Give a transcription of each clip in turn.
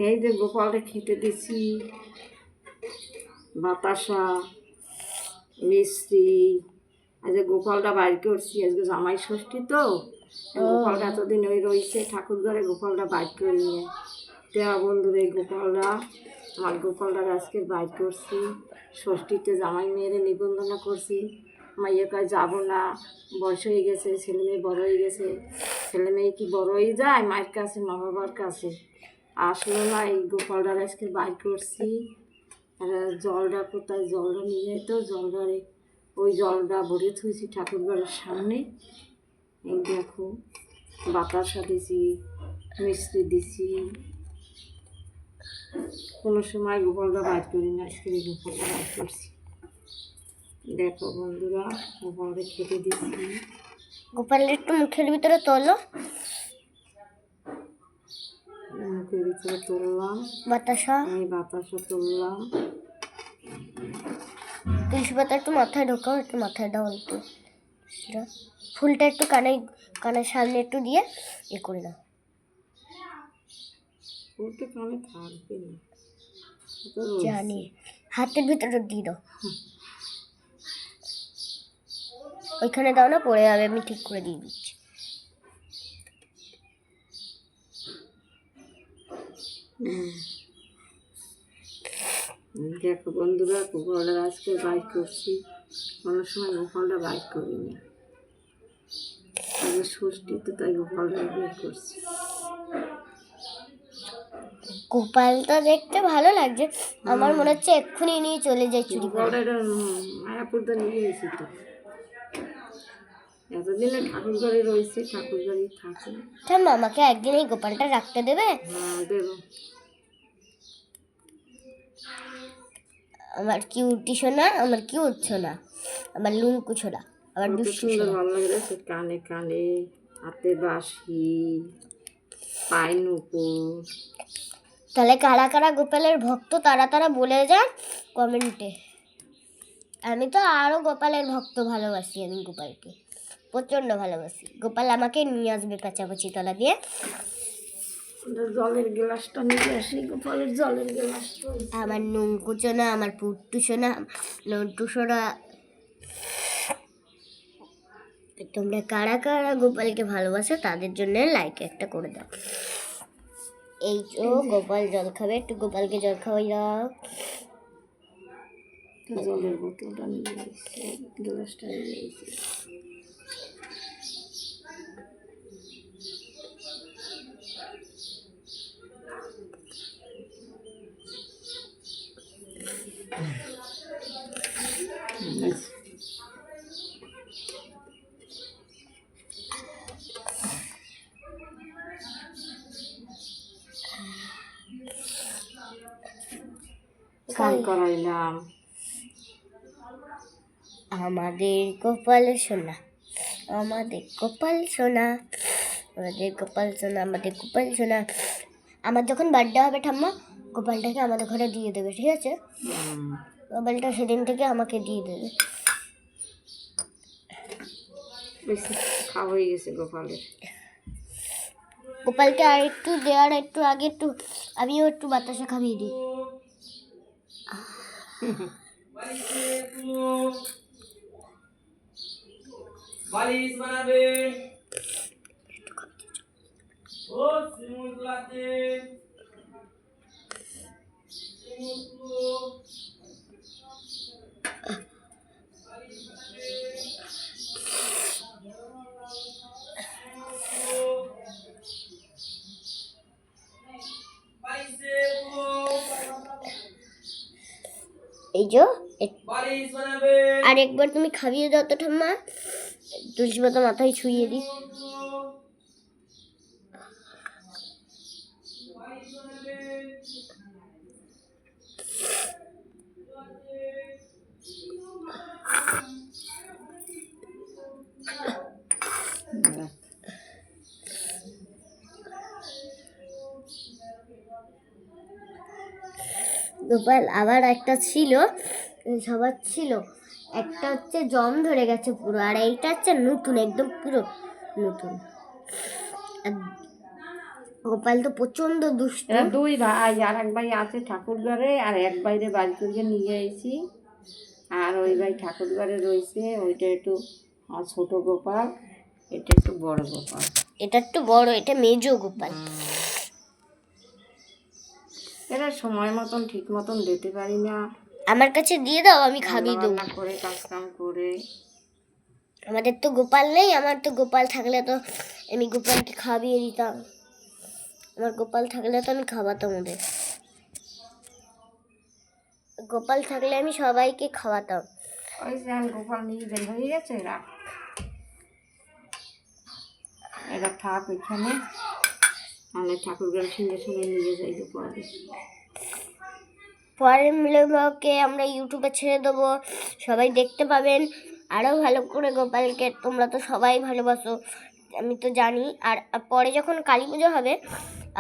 এই যে গোপালটা খেতে দিছি বাতাসা মিষ্টি। আজ গোপালটা বাইর করছি, আজকে জামাই ষষ্ঠী তো গোপালটা এতদিন ওই রয়েছে ঠাকুর ঘরে, গোপালটা বাইর করে নিয়ে দেওয়া বন্ধুর এই গোপালটা আমার গোপালটা আজকে বাইর করছি। ষষ্ঠীতে জামাই মেয়েরে নিবন্ধন করছি। মাইয়ের কাছে যাবো না, বয়স হয়ে গেছে, ছেলে মেয়ে বড় হয়ে গেছে। ছেলে মেয়ে কি বড় হয়ে যায় মায়ের কাছে, মা বাবার কাছে আসলো না। এই গোপালটা আজকে বাইর করছি। আর জলটা কোথায়, জলটা নিয়ে যেত, জলটা ওই জলটা ভরে থুইছি ঠাকুর ঘরের সামনে। এই দেখো বাতাসা দিছি, মিষ্টি দিছি। কোনো সময় গোপালটা বাইর করি না, আজকে এই গোপালটা বাইর করছি। দেখো বন্ধুরা গোপালটা খেতে দিচ্ছি। গোপালের একটু মুখের ভিতরে তোলো, মুখের ভিতরে তুললাম বাতাসা, এই বাতাসা তুললাম। তুলসী পাতা একটু মাথায় ঢোকাও, একটু মাথায় দাও, একটু ফুলটা একটু কানের সামনে একটু দিয়ে করে দাও। ফুলটা কানে থাকবে না জানি, হাতের ভিতরে দিয়ে দাও, ওইখানে দাও না, পড়ে যাবে, আমি ঠিক করে দিয়ে দিচ্ছি। দেখো বন্ধুরা গোপালটা আজকে বাইক করছি, কোনো সময় গোপালটা বাইক করিনি। আজকে ষষ্ঠীতে তাই গোপালটা বের করছি। গোপালটা দেখতে ভালো লাগছে, আমার মনে হচ্ছে এক্ষুনি নিয়ে চলে যায় চুরি করে। গোপালটা এটা মায়াপুরটা নিয়ে এসেছি তো, এতদিনে ঠাকুর ঘরে রয়েছে, ঠাকুর ঘরেই থাকে। ঠাম্মা আমাকে একদিন এই গোপালটা রাখতে দেবে? হ্যাঁ দেবো। আমার কিউটি সোনা, আমার কিউট সোনা, আমার লুঙ্কু সোনা, আমার কত দুষ্টু সুন্দর সোনা। ভালো লাগে রে, সে কানে কানে, হাতে বাঁশি, পায়ে নুপুর। তাহলে কারা কারা গোপালের ভক্ত তারা তারা বলে যান কমেন্টে। আমি তো আরও গোপালের ভক্ত, ভালোবাসি আমি গোপালকে, প্রচণ্ড ভালোবাসি। গোপাল আমাকে নিয়ে আসবে কাচাপাচি তলা দিয়ে। জলের গ্লাসটা নিয়ে আসি, গোপালের জলের গ্লাসটা। আমার নুঙ্কু সোনা, আমার পুট্টু সোনা, নন্টু সোনা। তোমরা কারা কারা গোপালকে ভালোবাসো তাদের জন্য লাইক একটা করে দাও। এই তো গোপাল জল খাবে, একটু গোপালকে জল খাওয়াই দাও। জলের বোতলটা নিয়ে এসেছি, গ্লাসটা নিয়ে এসেছি। স্নান করাইলাম। আমাদের গোপাল সোনা, আমাদের গোপাল সোনা, আমাদের গোপাল সোনা, আমাদের গোপাল সোনা। আমার যখন বার্থডে হবে ঠাম্মা, গোপালটাকে আমাদের ঘরে দিয়ে দেবে, ঠিক আছে? গোপালটা সেদিন থেকে আমাকে দিয়ে দেবে। বেশি খাওয়া হয়ে গেছে গোপালের। গোপালকে আর একটু দেওয়ার একটু আগে একটু আমিও একটু বাতাসা খাইয়ে দিই। বালিশ বানাবে ও সিমুলাতে এই যে বালিশ বানাবে আর একবার তুমি খাইয়ে দাও তো ঠাম্মা, তুলসী পাতা মাথায় ছুঁয়ে দিই। গোপাল আবার একটা ছিল, সবার ছিল, একটা হচ্ছে জম ধরে গেছে পুরো, আর এইটা হচ্ছে নতুন, একদম পুরো নতুন। গোপাল তো প্রচন্ড দুষ্ট। এরা দুই ভাই, আর এক ভাই আছে ঠাকুর ঘরে, আর এক বাইরে বাড়ি করে নিয়ে এসেছি। আর ওই ভাই ঠাকুর ঘরে রয়েছে, ওইটা একটু আমার ছোটো গোপাল, এটা একটু বড় গোপাল। এটা একটু বড়, এটা মেজো গোপাল। এরা সময় মতন ঠিক মতন দিতে পারি না, আমার কাছে দিয়ে দাও, আমি খাবিয়ে দেবো। রান্না করে কাজ কাম করে। আমাদের তো গোপাল নেই, আমার তো গোপাল থাকলে তো আমি গোপালকে খাবিয়ে দিতাম। আমার গোপাল থাকলে তো আমি খাওয়াতাম ওদের। গোপাল থাকলে আমি সবাইকে খাওয়াতাম। ওই যে আর গোপাল নিয়ে বের হয়ে গেছে, এরা এরা থাক ওইখানে, মানে ঠাকুর ঘরে সঙ্গে সঙ্গে নিয়ে যাই গোপালকে। পরে মিলেকে আমরা ইউটিউবে ছেড়ে দেবো, সবাই দেখতে পাবেন আরও ভালো করে গোপালকে। তোমরা তো সবাই ভালোবাসো, আমি তো জানি। আর পরে যখন কালী পুজো হবে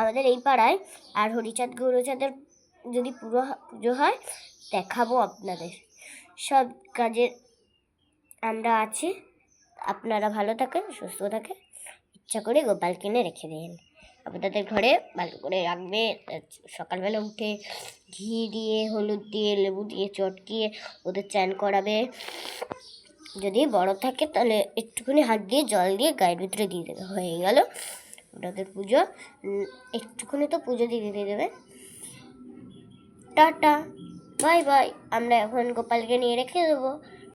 আমাদের এই পাড়ায়, আর হরিচাঁদ গৌরচাঁদের যদি পুজো হয়, দেখাবো আপনাদের। সব কাজে আমরা আছি। আপনারা ভালো থাকেন, সুস্থ থাকেন, ইচ্ছা করে গোপাল কিনে রেখে দিন, আপনাদের ঘরে ভালো করে রাখবে। সকালবেলা উঠে ঘি দিয়ে, হলুদ দিয়ে, লেবু দিয়ে চটকিয়ে ওদের চান করাবে। যদি বড় থাকে তাহলে একটুখানি হাত দিয়ে জল দিয়ে গায়ের ভিতরে দিয়ে দেবে, হয়ে গেল ওটাদের পুজো। একটুখানি তো পুজো দিয়ে দেবে। Tata, bye bye. আমরা এখন গোপালকে নিয়ে রেখে দেবো।